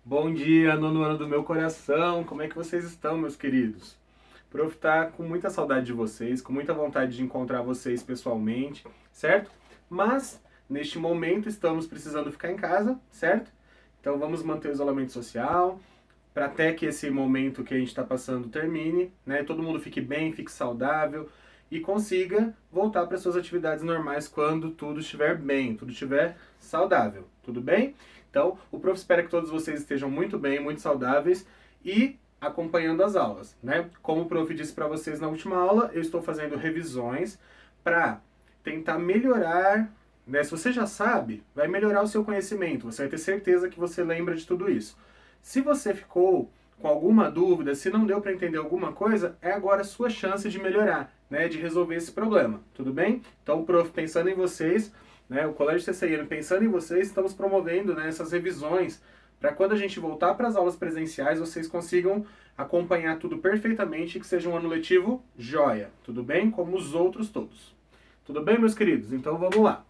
Bom dia, nono ano do meu coração. Como é que vocês estão, meus queridos? O Prof tá com muita saudade de vocês, com muita vontade de encontrar vocês pessoalmente, certo? Mas, neste momento, estamos precisando ficar em casa, certo? Então vamos manter o isolamento social, para até que esse momento que a gente está passando termine, né? Todo mundo fique bem, fique saudável e consiga voltar para suas atividades normais quando tudo estiver bem, tudo estiver saudável, tudo bem? Então, o prof espera que todos vocês estejam muito bem, muito saudáveis e acompanhando as aulas, né? Como o prof disse para vocês na última aula, eu estou fazendo revisões para tentar melhorar, né? Se você já sabe, vai melhorar o seu conhecimento, você vai ter certeza que você lembra de tudo isso. Se você ficou com alguma dúvida, se não deu para entender alguma coisa, é agora a sua chance de melhorar, né, de resolver esse problema, tudo bem? Então o prof pensando em vocês, né, o Colégio CCIM pensando em vocês, estamos promovendo, né, essas revisões para quando a gente voltar para as aulas presenciais, vocês consigam acompanhar tudo perfeitamente e que seja um ano letivo joia, tudo bem? Como os outros todos. Tudo bem, meus queridos? Então vamos lá.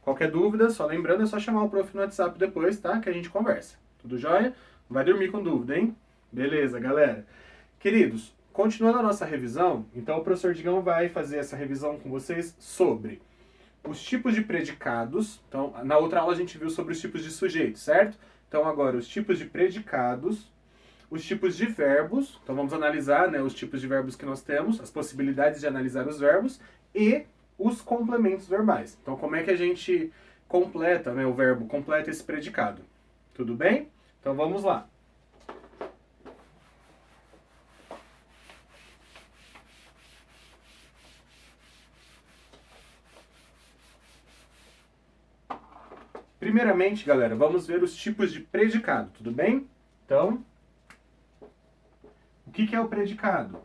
Qualquer dúvida, só lembrando, é só chamar o prof no WhatsApp depois, tá? Que a gente conversa. Tudo jóia? Não vai dormir com dúvida, hein? Beleza, galera. Queridos, continuando a nossa revisão, então o professor Digão vai fazer essa revisão com vocês sobre os tipos de predicados. Então, na outra aula a gente viu sobre os tipos de sujeitos, certo? Então agora os tipos de predicados, os tipos de verbos. Então vamos analisar, né, os tipos de verbos que nós temos, as possibilidades de analisar os verbos e os complementos verbais. Então como é que a gente completa, né, o verbo, completa esse predicado. Tudo bem? Então vamos lá. Primeiramente, galera, vamos ver os tipos de predicado, tudo bem? Então, o que é o predicado?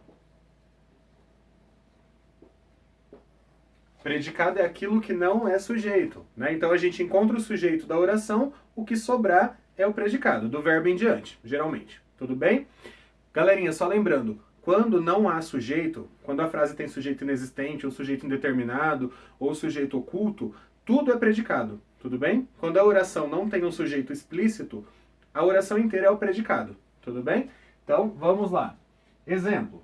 Predicado é aquilo que não é sujeito, né? Então a gente encontra o sujeito da oração, o que sobrar é o predicado, do verbo em diante, geralmente. Tudo bem? Galerinha, só lembrando, quando não há sujeito, quando a frase tem sujeito inexistente, ou sujeito indeterminado, ou sujeito oculto, tudo é predicado, tudo bem? Quando a oração não tem um sujeito explícito, a oração inteira é o predicado, tudo bem? Então, vamos lá. Exemplo.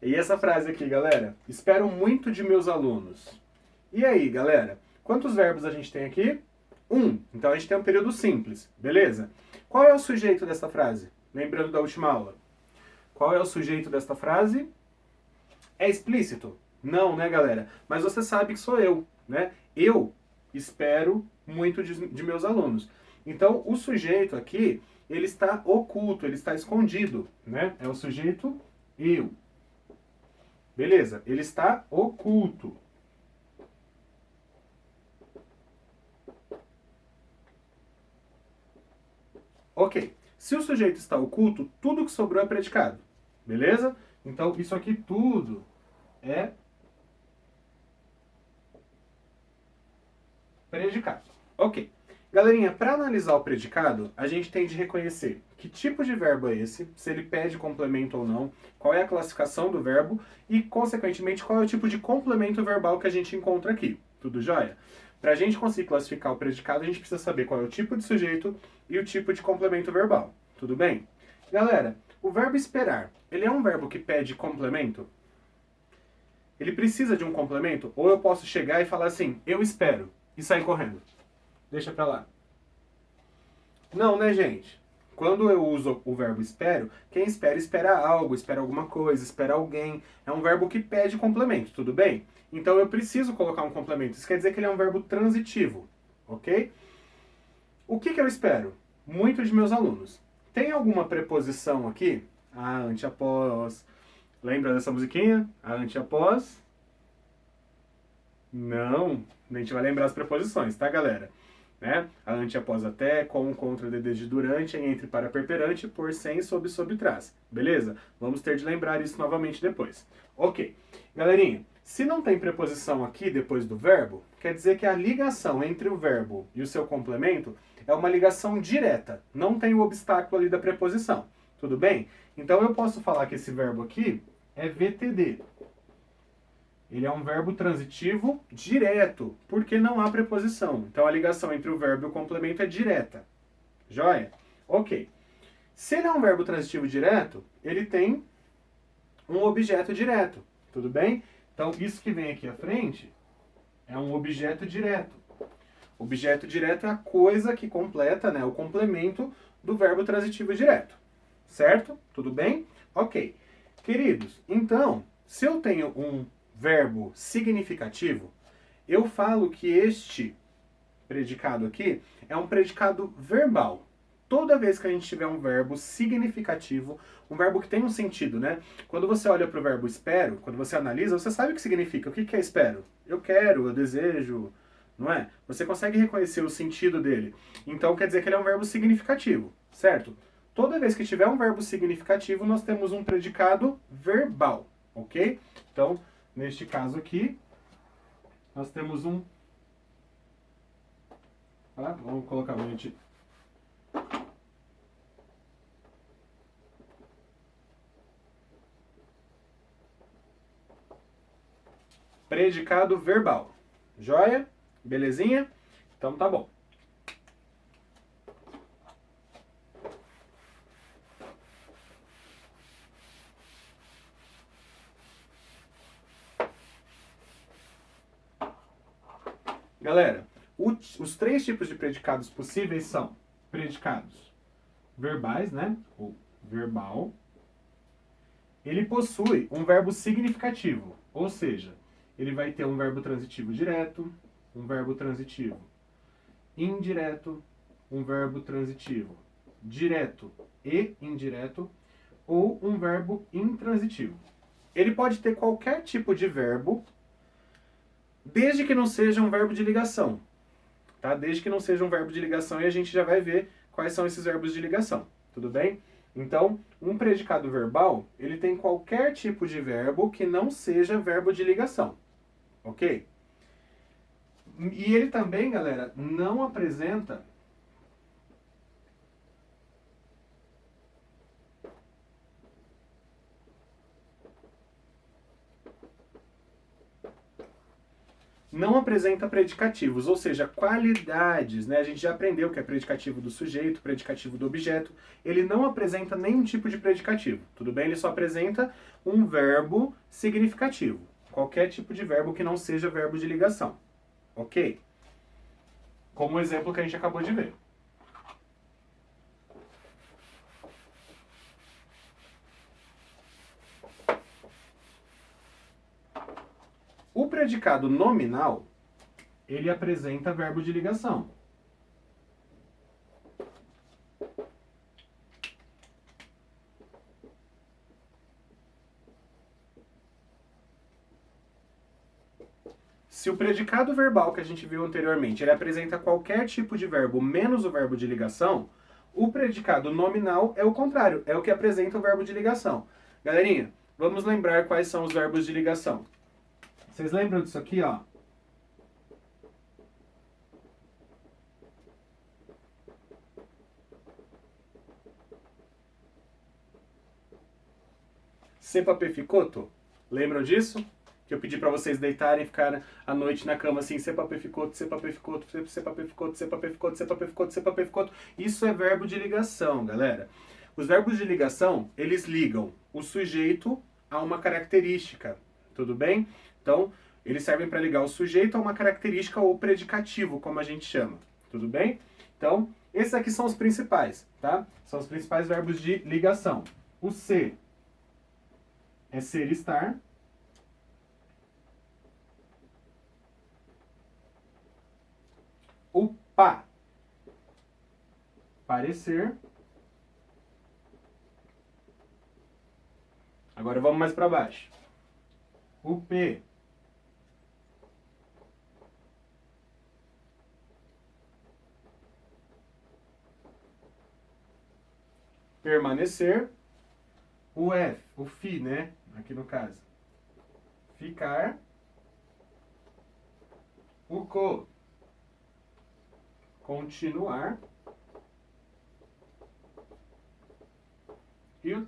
E essa frase aqui, galera? Espero muito de meus alunos. E aí, galera? Quantos verbos a gente tem aqui? Um. Então a gente tem um período simples, beleza? Qual é o sujeito dessa frase? Lembrando da última aula. Qual é o sujeito desta frase? É explícito? Não, né, galera? Mas você sabe que sou eu, né? Eu espero muito de meus alunos. Então, o sujeito aqui, ele está oculto, ele está escondido, né? É o sujeito eu. Beleza, ele está oculto. Ok. Se o sujeito está oculto, tudo que sobrou é predicado. Beleza? Então, isso aqui tudo é predicado. Ok. Galerinha, para analisar o predicado, a gente tem de reconhecer que tipo de verbo é esse, se ele pede complemento ou não, qual é a classificação do verbo e, consequentemente, qual é o tipo de complemento verbal que a gente encontra aqui. Tudo jóia? Para a gente conseguir classificar o predicado, a gente precisa saber qual é o tipo de sujeito e o tipo de complemento verbal. Tudo bem? Galera, o verbo esperar, ele é um verbo que pede complemento? Ele precisa de um complemento? Ou eu posso chegar e falar assim, eu espero, e sair correndo? Deixa pra lá. Não, né, gente? Quando eu uso o verbo espero, quem espera, espera algo, espera alguma coisa, espera alguém. É um verbo que pede complemento, tudo bem? Então eu preciso colocar um complemento. Isso quer dizer que ele é um verbo transitivo, ok? O que eu espero? Muito de meus alunos. Tem alguma preposição aqui? A, ante, após. Lembra dessa musiquinha? A, ante, após. Não. A gente vai lembrar as preposições, tá, galera? Né? A, ante, após, até, com, contra, de, desde, durante, em, entre, para, perperante, por, sem, sob, trás. Beleza? Vamos ter de lembrar isso novamente depois. Ok. Galerinha, Se não tem preposição aqui depois do verbo, quer dizer que a ligação entre o verbo e o seu complemento é uma ligação direta, não tem o obstáculo ali da preposição, tudo bem? Então eu posso falar que esse verbo aqui é VTD. Ele é um verbo transitivo direto, porque não há preposição. Então a ligação entre o verbo e o complemento é direta. Joia? Ok. Se ele é um verbo transitivo direto, ele tem um objeto direto, tudo bem? Então isso que vem aqui à frente é um objeto direto. Objeto direto é a coisa que completa, né, o complemento do verbo transitivo direto. Certo? Tudo bem? Ok. Queridos, então, se eu tenho um verbo significativo, eu falo que este predicado aqui é um predicado verbal. Toda vez que a gente tiver um verbo significativo, um verbo que tem um sentido, né? Quando você olha para o verbo espero, quando você analisa, você sabe o que significa. O que é espero? Eu quero, eu desejo, não é? Você consegue reconhecer o sentido dele. Então quer dizer que ele é um verbo significativo, certo? Toda vez que tiver um verbo significativo, nós temos um predicado verbal, ok? Então, neste caso aqui, nós temos um... Tá? Vamos colocar a gente... Predicado verbal. Joia? Belezinha? Então tá bom. Galera, os três tipos de predicados possíveis são predicados verbais, né? Ou verbal. Ele possui um verbo significativo, ou seja, ele vai ter um verbo transitivo direto, um verbo transitivo indireto, um verbo transitivo direto e indireto, ou um verbo intransitivo. Ele pode ter qualquer tipo de verbo, desde que não seja um verbo de ligação. Tá? Desde que não seja um verbo de ligação, e a gente já vai ver quais são esses verbos de ligação. Tudo bem? Então, um predicado verbal, ele tem qualquer tipo de verbo que não seja verbo de ligação. Ok? E ele também, galera, não apresenta predicativos, ou seja, qualidades, né? A gente já aprendeu que é predicativo do sujeito, predicativo do objeto. Ele não apresenta nenhum tipo de predicativo, tudo bem? Ele só apresenta um verbo significativo. Qualquer tipo de verbo que não seja verbo de ligação. Ok? Como o exemplo que a gente acabou de ver. O predicado nominal, ele apresenta verbo de ligação. Se o predicado verbal que a gente viu anteriormente, ele apresenta qualquer tipo de verbo menos o verbo de ligação, o predicado nominal é o contrário, é o que apresenta o verbo de ligação. Galerinha, vamos lembrar quais são os verbos de ligação. Vocês lembram disso aqui, ó? Sepapeficoto? Lembram disso? Que eu pedi para vocês deitarem e ficarem à noite na cama assim, sepapeficoto, sepapeficoto, sepapeficoto, sepapeficoto, sepapeficoto, sepapeficoto. Isso é verbo de ligação, galera. Os verbos de ligação, eles ligam o sujeito a uma característica, tudo bem? Então, eles servem para ligar o sujeito a uma característica ou predicativo, como a gente chama, tudo bem? Então, esses aqui são os principais, tá? São os principais verbos de ligação. O ser é ser, estar. O pa, parecer. Agora vamos mais para baixo. O p, permanecer. O f, o fi, né? Aqui no caso. Ficar. O continuar e o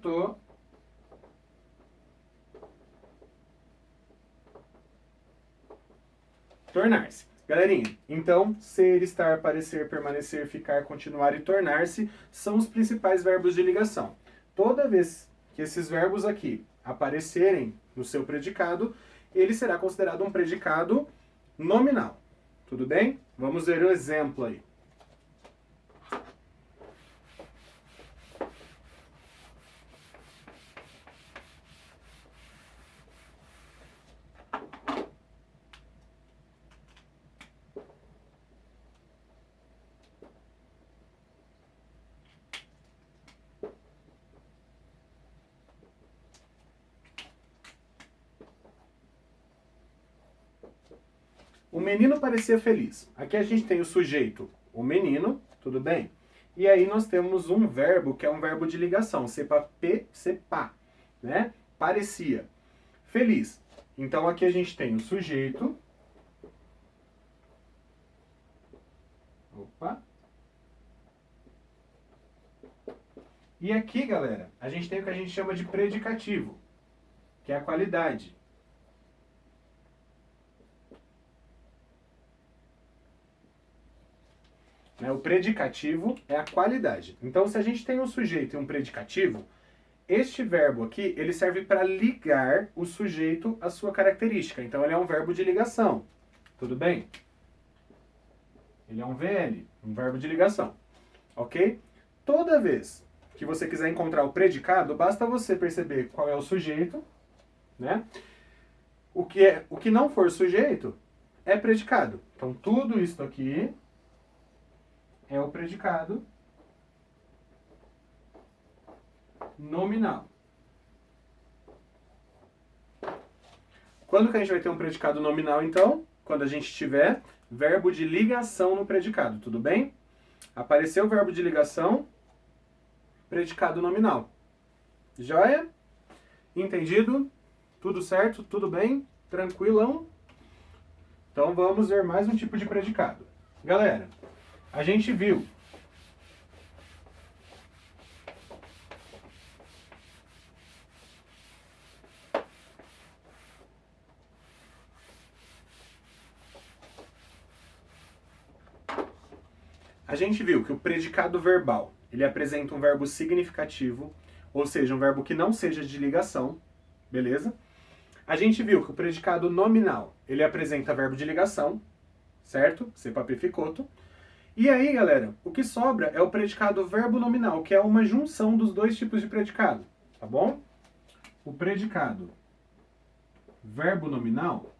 tornar-se. Galerinha, então, ser, estar, parecer, permanecer, ficar, continuar e tornar-se são os principais verbos de ligação. Toda vez que esses verbos aqui aparecerem no seu predicado, ele será considerado um predicado nominal. Tudo bem? Vamos ver o exemplo aí. O menino parecia feliz. Aqui a gente tem o sujeito, o menino, tudo bem? E aí nós temos um verbo que é um verbo de ligação, sepa, né? Parecia. Feliz. Então aqui a gente tem o sujeito. Opa. E aqui, galera, a gente tem o que a gente chama de predicativo, que é a qualidade. O predicativo é a qualidade. Então, se a gente tem um sujeito e um predicativo, este verbo aqui, ele serve para ligar o sujeito à sua característica. Então, ele é um verbo de ligação. Tudo bem? Ele é um VL, um verbo de ligação. Ok? Toda vez que você quiser encontrar o predicado, basta você perceber qual é o sujeito, né? O que não for sujeito é predicado. Então, tudo isso aqui é o predicado nominal. Quando que a gente vai ter um predicado nominal, então? Quando a gente tiver verbo de ligação no predicado, tudo bem? Apareceu o verbo de ligação, predicado nominal. Joia? Entendido? Tudo certo? Tudo bem? Tranquilão? Então vamos ver mais um tipo de predicado. Galera, a gente viu que o predicado verbal, ele apresenta um verbo significativo, ou seja, um verbo que não seja de ligação, beleza? A gente viu que o predicado nominal, ele apresenta verbo de ligação, certo? Sepapificoto. E aí, galera, o que sobra é o predicado verbo nominal, que é uma junção dos dois tipos de predicado, tá bom? O predicado verbo nominal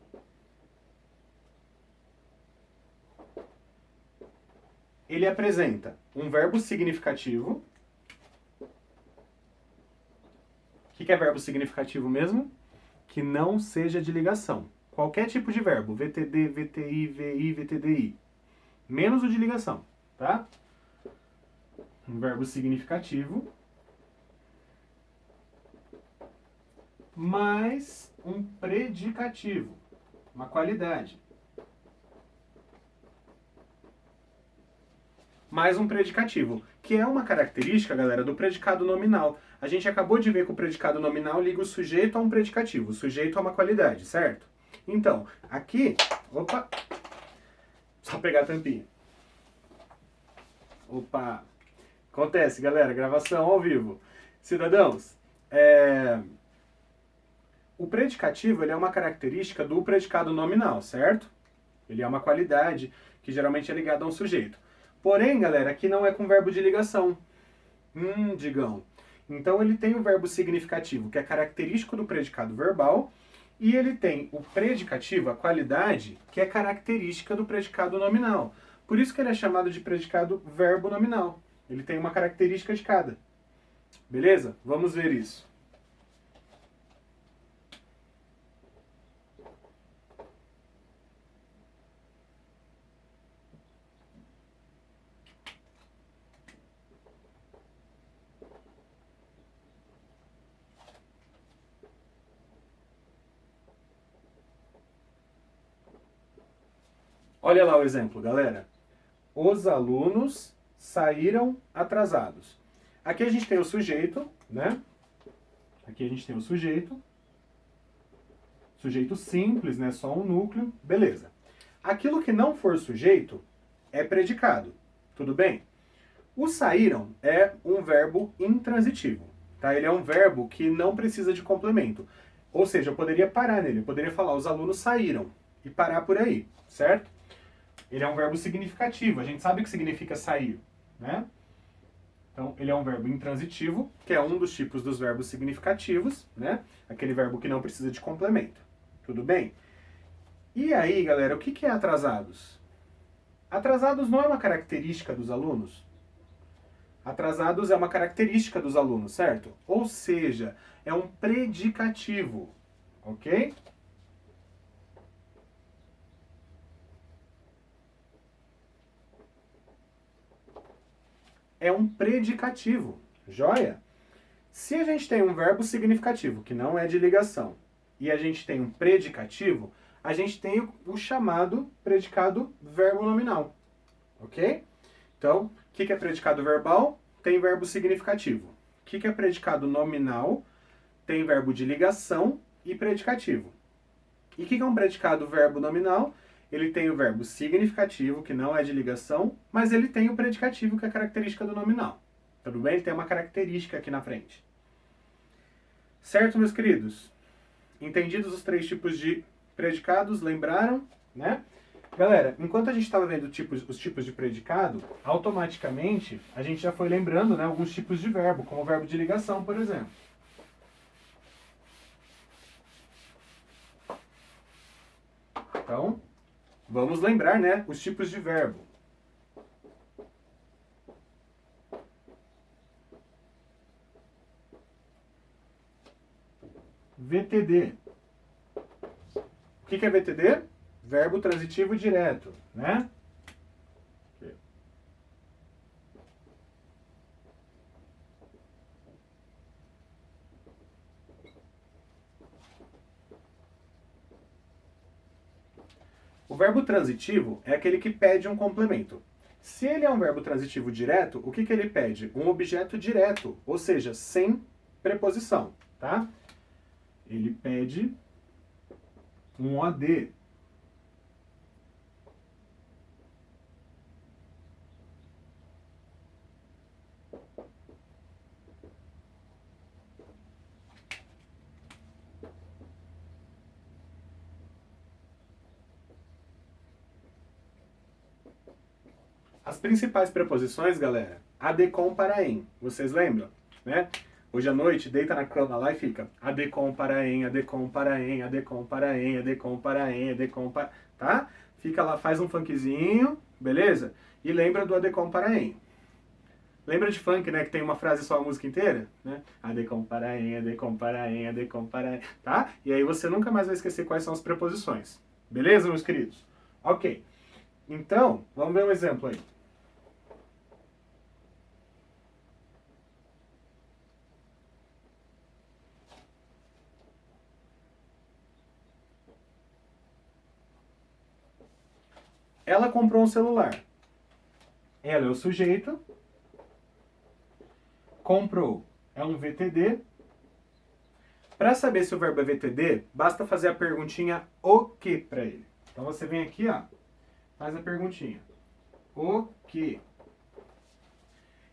ele apresenta um verbo significativo. O que é verbo significativo mesmo? Que não seja de ligação. Qualquer tipo de verbo, VTD, VTI, VI, VTDI. Menos o de ligação, tá? Um verbo significativo mais um predicativo, uma qualidade. Mais um predicativo, que é uma característica, galera, do predicado nominal. A gente acabou de ver que o predicado nominal liga o sujeito a um predicativo, o sujeito a uma qualidade, certo? Então, aqui, opa, só pegar a tampinha. Opa, acontece, galera, gravação ao vivo. Cidadãos, o predicativo ele é uma característica do predicado nominal, certo? Ele é uma qualidade que geralmente é ligada a um sujeito. Porém, galera, aqui não é com verbo de ligação. Digão. Então ele tem o verbo significativo, que é característico do predicado verbal, e ele tem o predicativo, a qualidade, que é característica do predicado nominal. Por isso que ele é chamado de predicado verbo nominal. Ele tem uma característica de cada. Beleza? Vamos ver isso. Olha lá o exemplo, galera. Os alunos saíram atrasados. Aqui a gente tem o sujeito, né? Aqui a gente tem o sujeito. Sujeito simples, né? Só um núcleo. Beleza. Aquilo que não for sujeito é predicado. Tudo bem? O saíram é um verbo intransitivo. Tá? Ele é um verbo que não precisa de complemento. Ou seja, eu poderia parar nele. Eu poderia falar, os alunos saíram. E parar por aí, certo? Ele é um verbo significativo. A gente sabe o que significa sair, né? Então, ele é um verbo intransitivo, que é um dos tipos dos verbos significativos, né? Aquele verbo que não precisa de complemento. Tudo bem? E aí, galera, o que é atrasados? Atrasados não é uma característica dos alunos? Atrasados é uma característica dos alunos, certo? Ou seja, é um predicativo, ok? É um predicativo, joia? Se a gente tem um verbo significativo, que não é de ligação, e a gente tem um predicativo, a gente tem o chamado predicado verbo nominal, ok? Então, o que é predicado verbal? Tem verbo significativo. O que é predicado nominal? Tem verbo de ligação e predicativo. E o que é um predicado verbo nominal? Ele tem o verbo significativo, que não é de ligação, mas ele tem o predicativo, que é a característica do nominal. Tudo bem? Ele tem uma característica aqui na frente. Certo, meus queridos? Entendidos os três tipos de predicados, lembraram? Né? Galera, enquanto a gente estava vendo os tipos de predicado, automaticamente a gente já foi lembrando, né, alguns tipos de verbo, como o verbo de ligação, por exemplo. Então, vamos lembrar, né, os tipos de verbo. VTD. O que é VTD? Verbo transitivo direto, né? O verbo transitivo é aquele que pede um complemento. Se ele é um verbo transitivo direto, o que ele pede? Um objeto direto, ou seja, sem preposição, tá? Ele pede um OD. As principais preposições, galera, adecom para em. Vocês lembram? Né? Hoje à noite, deita na cama lá e fica adecom para em, adecom para em, adecom para em, adecom para em, adecom para... Tá? Fica lá, faz um funkzinho, beleza? E lembra do adecom para em. Lembra de funk, né? Que tem uma frase só a música inteira? Né? Adecom para em, adecom para em, adecom para em. Tá? E aí você nunca mais vai esquecer quais são as preposições. Beleza, meus queridos? Ok. Então, vamos ver um exemplo aí. Ela comprou um celular. Ela é o sujeito. Comprou é um VTD. Para saber se o verbo é VTD, basta fazer a perguntinha o que para ele. Então você vem aqui, ó, faz a perguntinha. O que?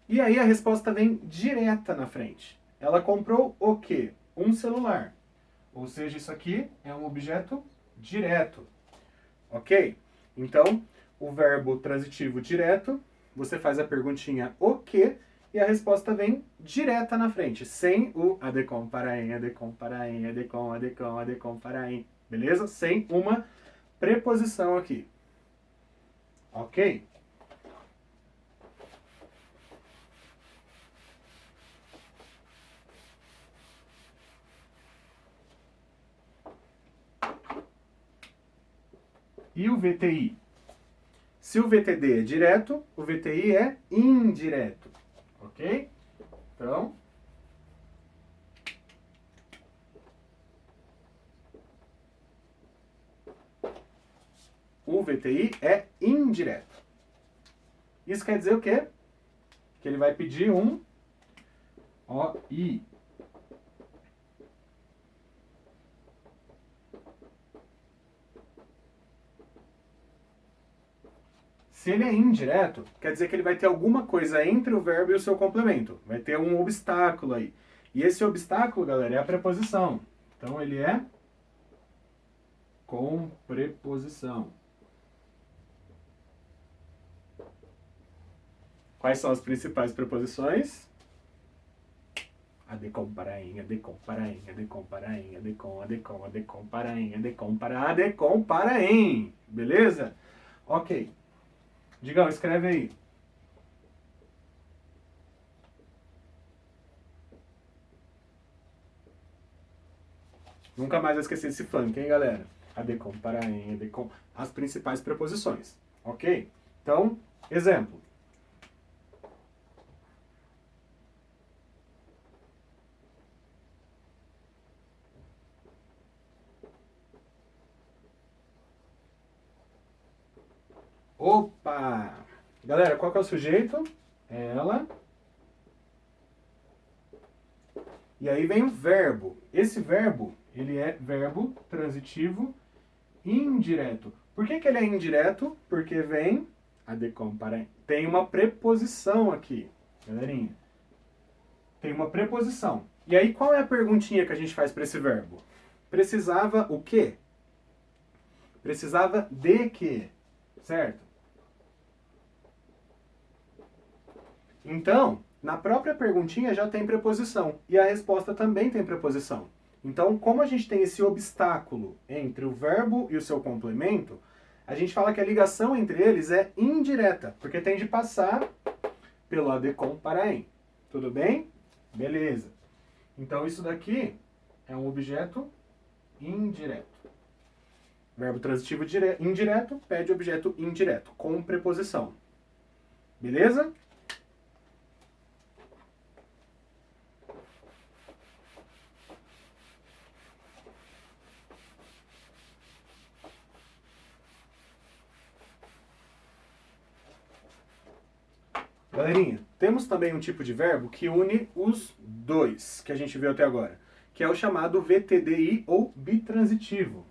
E aí a resposta vem direta na frente. Ela comprou o quê? Um celular. Ou seja, isso aqui é um objeto direto. Ok? Então, o verbo transitivo direto, você faz a perguntinha o que e a resposta vem direta na frente, sem o adecom para em, adecom para em, adecom, adecom, adecom para em. Beleza? Sem uma preposição aqui. Ok? E o VTI? Se o VTD é direto, o VTI é indireto. Ok? Então, o VTI é indireto. Isso quer dizer o quê? Que ele vai pedir um OI. Se ele é indireto, quer dizer que ele vai ter alguma coisa entre o verbo e o seu complemento. Vai ter um obstáculo aí. E esse obstáculo, galera, é a preposição. Então ele é com preposição. Quais são as principais preposições? A de com, parainha, de com, parainha, de com, parainha, de com, a de com, a de com, parainha, de com, para, a de com, paraim. Beleza? Ok. Digão, escreve aí. Nunca mais vou esquecer esse funk, hein, galera? Adecom, paraém, adecom. As principais preposições. Ok? Então, exemplo. Opa! Galera, qual que é o sujeito? Ela. E aí vem o verbo. Esse verbo, ele é verbo transitivo indireto. Por que ele é indireto? Porque vem a decompara. Tem uma preposição aqui, galerinha. Tem uma preposição. E aí qual é a perguntinha que a gente faz para esse verbo? Precisava o quê? Precisava de quê? Certo? Então, na própria perguntinha já tem preposição. E a resposta também tem preposição. Então, como a gente tem esse obstáculo entre o verbo e o seu complemento, a gente fala que a ligação entre eles é indireta, porque tem de passar pelo adecom paraém. Tudo bem? Beleza. Então, isso daqui é um objeto indireto. Verbo transitivo indireto pede objeto indireto, com preposição. Beleza? Galerinha, temos também um tipo de verbo que une os dois, que a gente viu até agora, que é o chamado VTDI ou bitransitivo.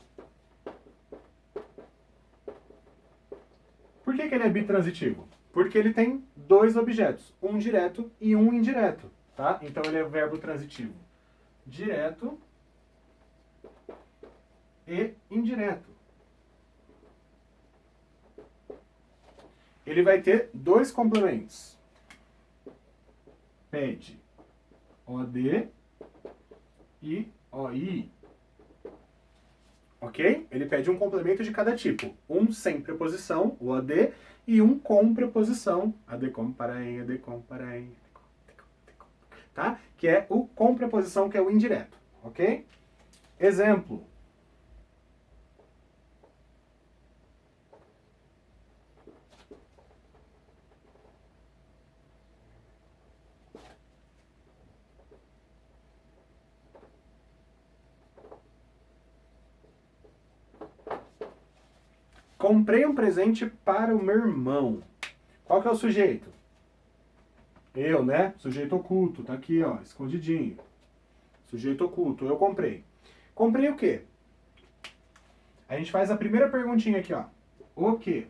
Por que ele é bitransitivo? Porque ele tem dois objetos, um direto e um indireto, tá? Então ele é verbo transitivo direto e indireto. Ele vai ter dois complementos. Pede OD e OI. Ok? Ele pede um complemento de cada tipo. Um sem preposição, o OD, e um com preposição, adecom, paraém, adecom, paraém, tá? Que é o com preposição, que é o indireto. Ok? Exemplo. Comprei um presente para o meu irmão. Qual que é o sujeito? Eu, né? Sujeito oculto, tá aqui, ó, escondidinho. Sujeito oculto, eu comprei. Comprei o quê? A gente faz a primeira perguntinha aqui, ó. O quê?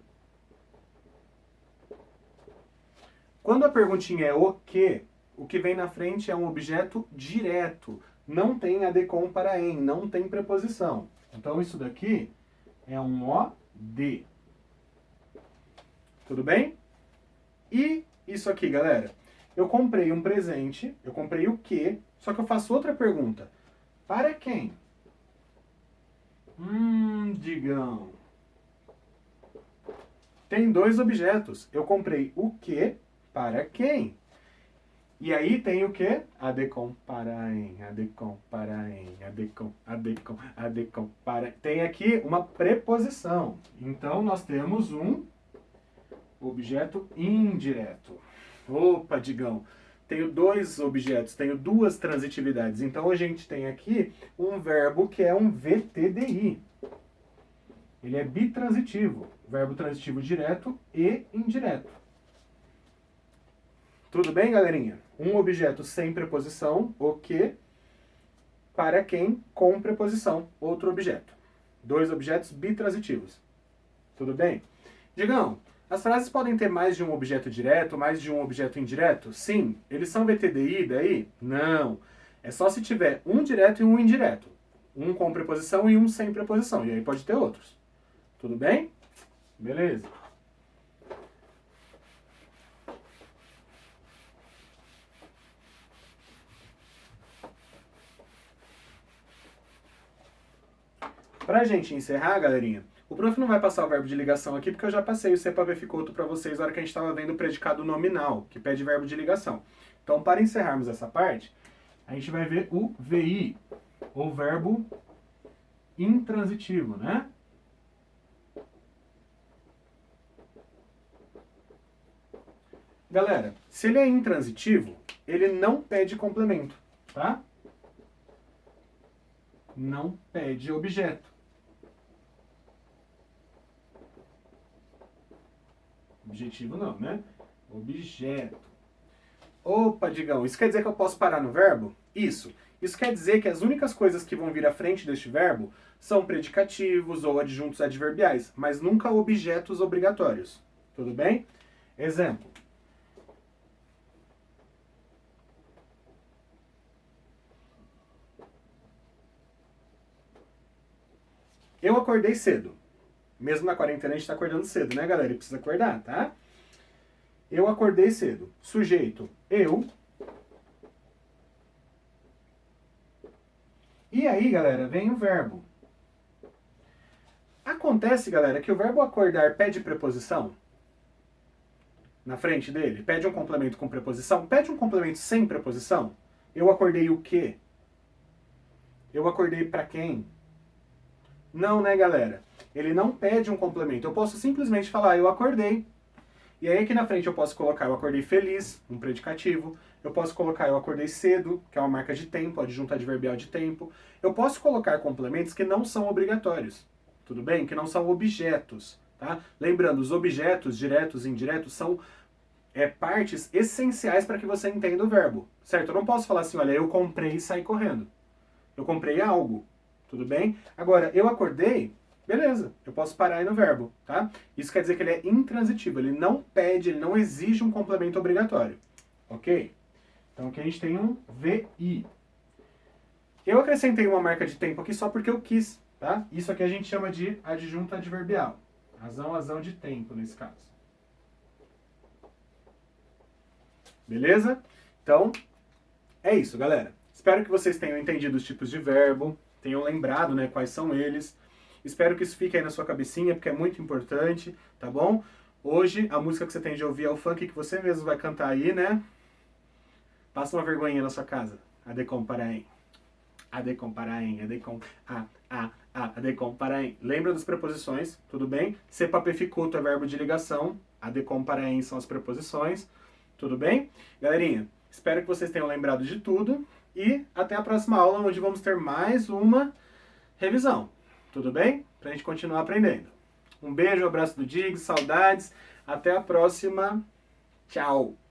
Quando a perguntinha é o que vem na frente é um objeto direto. Não tem adecom paraém, não tem preposição. Então isso daqui é um OD. Tudo bem? E isso aqui, galera. Eu comprei um presente, eu comprei o quê? Só que eu faço outra pergunta. Para quem? Digão. Tem dois objetos. Eu comprei o quê? Para quem? E aí tem o quê? Adecom paraém, adecom paraém, adecom paraém. Tem aqui uma preposição. Então nós temos um objeto indireto. Opa, Digão. Tenho dois objetos, tenho duas transitividades. Então a gente tem aqui um verbo que é um VTDI. Ele é bitransitivo. verbo transitivo direto e indireto. Tudo bem, galerinha? Um objeto sem preposição, o que, para quem, com preposição, outro objeto. Dois objetos bitransitivos. Tudo bem? Digam, as frases podem ter mais de um objeto direto, mais de um objeto indireto? Sim. Eles são VTDI daí? Não. É só se tiver um direto e um indireto. Um com preposição e um sem preposição. E aí pode ter outros. Tudo bem? Beleza. Pra gente encerrar, galerinha, o prof não vai passar o verbo de ligação aqui porque eu já passei o C para V ficou para vocês na hora que a gente estava vendo o predicado nominal, que pede verbo de ligação. Então, para encerrarmos essa parte, a gente vai ver o VI, o verbo intransitivo, né? Galera, se ele é intransitivo, ele não pede complemento, tá? Não pede objeto. Objetivo não, né? Objeto. Opa, Digão, isso quer dizer que eu posso parar no verbo? Isso. Isso quer dizer que as únicas coisas que vão vir à frente deste verbo são predicativos ou adjuntos adverbiais, mas nunca objetos obrigatórios. Tudo bem? Exemplo. Eu acordei cedo. Mesmo na quarentena a gente está acordando cedo, né, galera? E precisa acordar, tá? Eu acordei cedo. Sujeito, eu. E aí, galera, vem o verbo. Acontece, galera, que o verbo acordar pede preposição na frente dele? Pede um complemento com preposição? Pede um complemento sem preposição? Eu acordei o quê? Eu acordei pra quem? Não, né, galera? Ele não pede um complemento. Eu posso simplesmente falar, eu acordei. E aí aqui na frente eu posso colocar, eu acordei feliz, um predicativo. Eu posso colocar, eu acordei cedo, que é uma marca de tempo, adjunto adverbial de tempo. Eu posso colocar complementos que não são obrigatórios. Tudo bem? Que não são objetos. Tá? Lembrando, os objetos, diretos e indiretos, são partes essenciais para que você entenda o verbo. Certo? Eu não posso falar assim, olha, eu comprei e saí correndo. Eu comprei algo. Tudo bem? Agora, eu acordei, beleza, eu posso parar aí no verbo, tá? Isso quer dizer que ele é intransitivo, ele não pede, ele não exige um complemento obrigatório, ok? Então aqui a gente tem um VI. Eu acrescentei uma marca de tempo aqui só porque eu quis, tá? Isso aqui a gente chama de adjunto adverbial. Razão de tempo, nesse caso. Beleza? Então, é isso, galera. Espero que vocês tenham entendido os tipos de verbo, tenham lembrado, né, quais são eles. Espero que isso fique aí na sua cabecinha, porque é muito importante, tá bom? Hoje, a música que você tem de ouvir é o funk que você mesmo vai cantar aí, né? Passa uma vergonhinha na sua casa. Adecom paraem. Lembra das preposições, tudo bem? Se papificuto é verbo de ligação, adecom paraem são as preposições, tudo bem? Galerinha, espero que vocês tenham lembrado de tudo. E até a próxima aula, onde vamos ter mais uma revisão. Tudo bem? Pra gente continuar aprendendo. Um beijo, um abraço do Diggs, saudades. Até a próxima. Tchau!